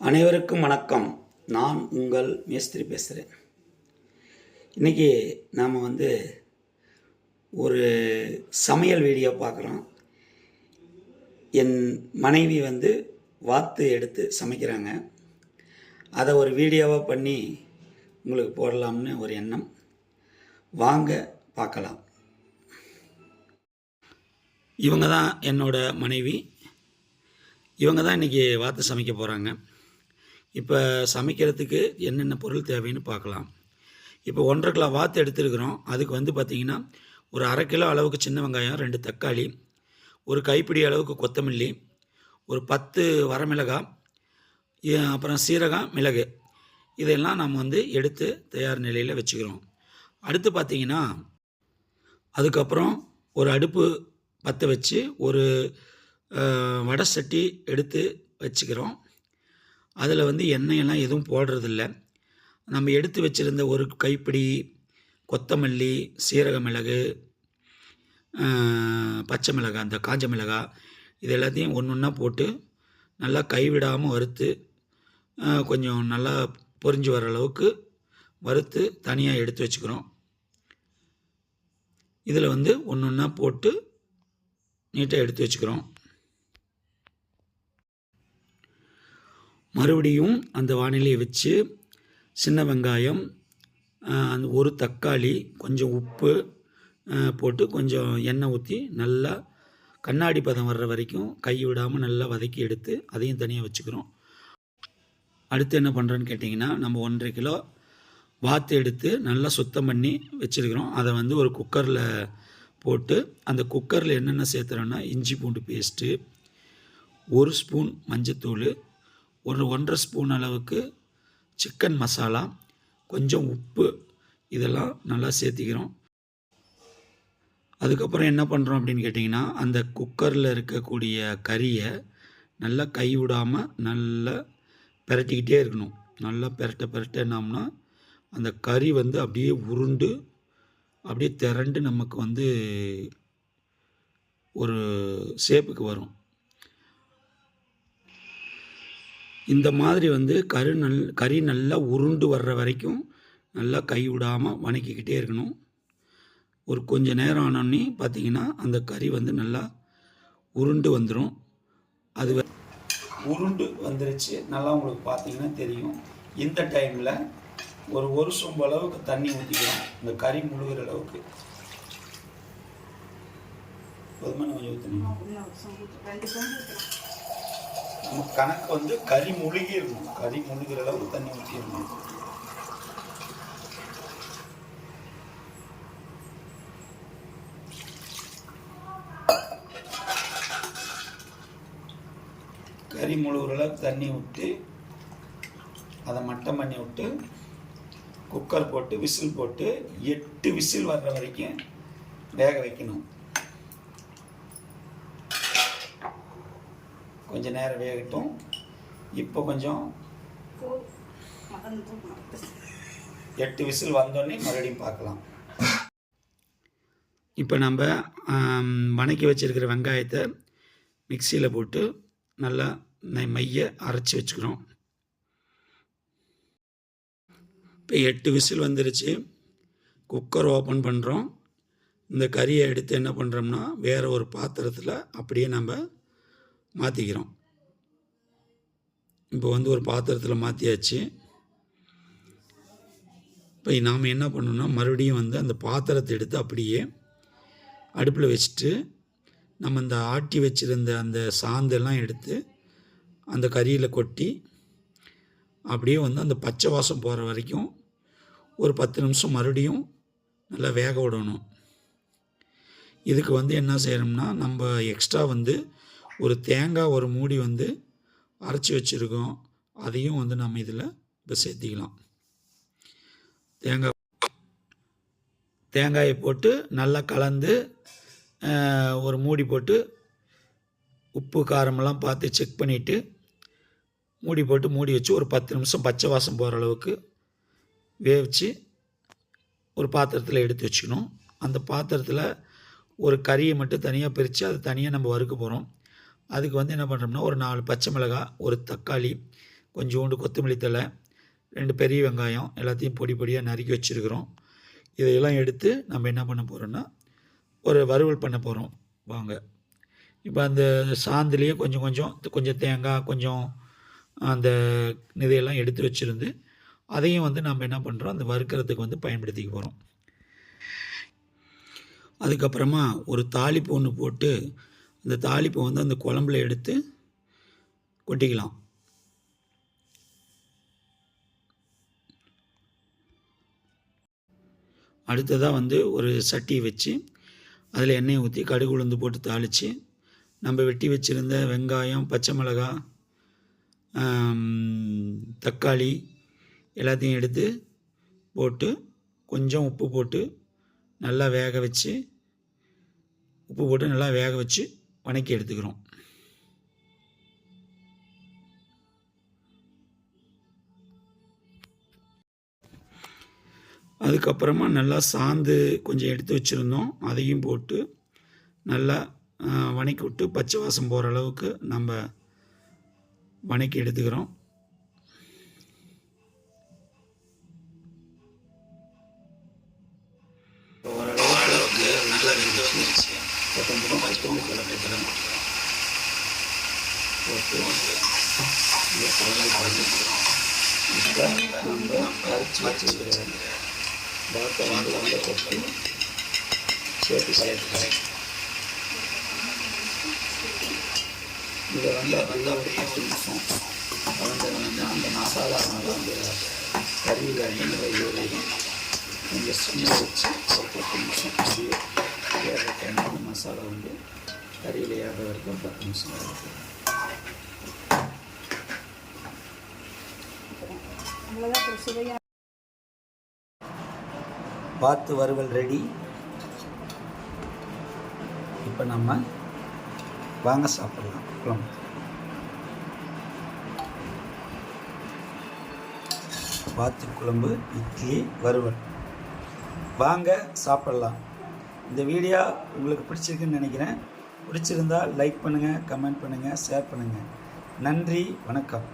அனைவருக்கும் வணக்கம். நான் உங்கள் மேஸ்திரி பேசுகிறேன். இன்றைக்கி நாம் ஒரு சமையல் வீடியோ பார்க்குறோம். என் மனைவி வாத்து எடுத்து சமைக்கிறாங்க. அதை ஒரு வீடியோவாக பண்ணி உங்களுக்கு போடலாம்னு ஒரு எண்ணம். வாங்க பார்க்கலாம். இவங்க தான் என்னோட மனைவி. இவங்க தான் இன்றைக்கி வாத்து சமைக்க போகிறாங்க. இப்போ சமைக்கிறதுக்கு என்னென்ன பொருள் தேவைன்னு பார்க்கலாம். இப்போ 1.5 கிலோ வாத்து எடுத்துருக்குறோம். அதுக்கு பார்த்திங்கன்னா ஒரு 1/2 கிலோ அளவுக்கு சின்ன வெங்காயம், 2 தக்காளி, ஒரு கைப்பிடி அளவுக்கு கொத்தமல்லி, ஒரு 10 வரமிளகாய், அப்புறம் சீரகம், மிளகு, இதெல்லாம் நம்ம எடுத்து தயார் நிலையில் வச்சுக்கிறோம். அடுத்து பார்த்திங்கன்னா அதுக்கப்புறம் ஒரு அடுப்பு பற்ற வச்சு ஒரு வடை சட்டி எடுத்து வச்சுக்கிறோம். அதில் எண்ணெயெல்லாம் எதுவும் போடுறதில்ல. நம்ம எடுத்து வச்சுருந்த ஒரு கைப்பிடி கொத்தமல்லி, சீரக மிளகு, பச்சை மிளகாய், அந்த காஞ்ச மிளகாய், இது எல்லாத்தையும் ஒன்று ஒன்றா போட்டு நல்லா கைவிடாமல் வறுத்து கொஞ்சம் நல்லா பொரிஞ்சு வர அளவுக்கு வறுத்து தனியாக எடுத்து வச்சுக்கிறோம். இதில் ஒன்று ஒன்றா போட்டு நீட்டாக எடுத்து வச்சுக்கிறோம். மறுபடியும் அந்த வானிலையை வச்சு சின்ன வெங்காயம், அந்த ஒரு தக்காளி, கொஞ்சம் உப்பு போட்டு கொஞ்சம் எண்ணெய் ஊற்றி நல்லா கண்ணாடி பதம் வர்ற வரைக்கும் கை விடாமல் நல்லா வதக்கி எடுத்து அதையும் தனியாக வச்சுக்கிறோம். அடுத்து என்ன பண்ணுறோன்னு கேட்டிங்கன்னா, நம்ம 1.5 கிலோ வாத்து எடுத்து நல்லா சுத்தம் பண்ணி வச்சுருக்கிறோம். அதை ஒரு குக்கரில் போட்டு அந்த குக்கரில் என்னென்ன சேர்த்துறோன்னா இஞ்சி பூண்டு பேஸ்ட்டு, 1 ஸ்பூன் மஞ்சத்தூள், ஒரு 1.5 ஸ்பூன் அளவுக்கு சிக்கன் மசாலா, கொஞ்சம் உப்பு, இதெல்லாம் நல்லா சேர்த்திக்கிறோம். அதுக்கப்புறம் என்ன பண்ணுறோம் அப்படின்னு கேட்டிங்கன்னா, அந்த குக்கரில் இருக்கக்கூடிய கறியை நல்லா கை விடாமல் நல்லா பெரட்டிக்கிட்டே இருக்கணும். நல்லா பெரட்டினோம்னா அந்த கறி அப்படியே உருண்டு அப்படியே திரண்டு நமக்கு ஒரு ஷேப்புக்கு வரும். இந்த மாதிரி கறி நல்லா உருண்டு வர்ற வரைக்கும் நல்லா கை விடாமல் வணக்கிக்கிட்டே இருக்கணும். ஒரு கொஞ்சம் நேரம் ஆனோடனே பார்த்திங்கன்னா அந்த கறி நல்லா உருண்டு வந்துடும். அது உருண்டு வந்துருச்சு. நல்லா உங்களுக்கு பார்த்திங்கன்னா தெரியும். இந்த டைமில் ஒரு சொம்பு அளவுக்கு தண்ணி ஊற்றிக்கலாம். இந்த கறி முழுகிற அளவுக்கு போதுமான கொஞ்சம் ஊற்றணும். நம்ம கணக்கு கறி முழுகி இருக்கணும். கறி முழுகிற அளவுக்கு தண்ணி ஊற்றிடணும். கறி முழுகிற அளவுக்கு தண்ணி விட்டு அதை மட்டம் பண்ணி விட்டு குக்கர் போட்டு விசில் போட்டு 8 விசில் வர்ற வரைக்கும் வேக வைக்கணும். கொஞ்சம் நேரம் வேகட்டும். இப்போ கொஞ்சம் 8 விசில் வந்தோடனே மறுபடியும் பார்க்கலாம். இப்போ நம்ம வணக்கி வச்சுருக்கிற வெங்காயத்தை மிக்சியில் போட்டு நல்லா மைய அரைச்சி வச்சுக்கிறோம். இப்போ 8 விசில் வந்துருச்சு. குக்கர் ஓப்பன் பண்ணுறோம். இந்த கறியை எடுத்து என்ன பண்ணுறோம்னா வேறு ஒரு பாத்திரத்தில் அப்படியே நம்ம மாற்றிக்கிறோம். இப்போ ஒரு பாத்திரத்தில் மாற்றியாச்சு. இப்போ நாம் என்ன பண்ணணும்னா மறுபடியும் அந்த பாத்திரத்தை எடுத்து அப்படியே அடுப்பில் வச்சுட்டு நம்ம இந்த ஆட்டி வச்சுருந்த அந்த சாந்தெல்லாம் எடுத்து அந்த கறியில் கொட்டி அப்படியே அந்த பச்சை வாசம் போகிற வரைக்கும் ஒரு 10 நிமிஷம் மறுபடியும் நல்லா வேக விடணும். இதுக்கு என்ன செய்யணும்னா நம்ம எக்ஸ்ட்ரா ஒரு தேங்காய் ஒரு மூடி அரைச்சி வச்சுருக்கோம். அதையும் நம்ம இதில் இப்போ சேர்த்திக்கலாம். தேங்காயை போட்டு நல்லா கலந்து ஒரு மூடி போட்டு உப்பு காரமெல்லாம் பார்த்து செக் பண்ணிவிட்டு மூடி வச்சு ஒரு 10 நிமிஷம் பச்சை வாசம் போகிற அளவுக்கு வேவிச்சு ஒரு பாத்திரத்தில் எடுத்து வச்சுக்கணும். அந்த பாத்திரத்தில் ஒரு கறியை மட்டும் தனியாக பிரித்து அதை தனியாக நம்ம வறுக்க போகிறோம். அதுக்கு என்ன பண்ணுறோம்னா ஒரு 4 பச்சை மிளகாய், ஒரு தக்காளி, கொஞ்சோண்டு கொத்தமல்லி தழை, 2 பெரிய வெங்காயம் எல்லாத்தையும் பொடி பொடியாக நறுக்கி வச்சுருக்கிறோம். இதையெல்லாம் எடுத்து நம்ம என்ன பண்ண போகிறோன்னா ஒரு வறுவல் பண்ண போகிறோம். வாங்க. இப்போ அந்த சாந்துலேயே கொஞ்சம் தேங்காய், கொஞ்சம் அந்த இதையெல்லாம் எடுத்து வச்சுருந்து அதையும் வந்து நம்ம என்ன பண்ணுறோம், அந்த வறுக்கிறதுக்கு வந்து பயன்படுத்திக்க போகிறோம். அதுக்கப்புறமா ஒரு தாளிப்பு ஒன்று போட்டு அந்த தாளிப்பை வந்து அந்த குழம்புல எடுத்து கொட்டிக்கலாம். அடுத்ததாக வந்து ஒரு சட்டி வச்சு அதில் எண்ணெயை ஊற்றி கடுகு உளுந்து போட்டு தாளித்து நம்ம வெட்டி வச்சுருந்த வெங்காயம், பச்சை மிளகாய், தக்காளி எல்லாத்தையும் எடுத்து போட்டு கொஞ்சம் உப்பு போட்டு நல்லா வேக வச்சு வதக்கி எடுத்துக்கிறோம். அதுக்கப்புறமா நல்லா சாந்து கொஞ்சம் எடுத்து வச்சுருந்தோம், அதையும் போட்டு நல்லா வதக்கி விட்டு பச்சை வாசம் போகிற அளவுக்கு நம்ம வதக்கி எடுத்துக்கிறோம். ஓரளவுக்கு நல்லா வெந்துச்சு. கொஞ்சம் கொத்தமல்லி தழை போட்டு இப்போ நம்ம கரைச்சி வச்சுருக்கிற பாட்டை வந்து உள்ளே கொட்டி சேர்த்து கலக்கி இதை வந்து அப்படியே ஒரு 10 நிமிஷம் வந்து அந்த மசாலானால அந்த கறியில் வந்து கொஞ்சம் சின்ன வச்சு ஒரு 10 நிமிஷம் அப்படியே ஏறட்டேன்னா அந்த மசாலா வந்து கறியில் ஏற வரைக்கும் 10 நிமிஷம் ஆகும். வாத்து வறுவல் ரெடி. இப்போ நம்ம வாங்க சாப்பிடலாம். குழம்பு வாத்து குழம்பு, இட்லி, வறுவல். வாங்க சாப்பிடலாம். இந்த வீடியோ உங்களுக்கு பிடிச்சிருக்குன்னு நினைக்கிறேன். பிடிச்சிருந்தால் லைக் பண்ணுங்கள், கமெண்ட் பண்ணுங்கள், ஷேர் பண்ணுங்கள். நன்றி, வணக்கம்.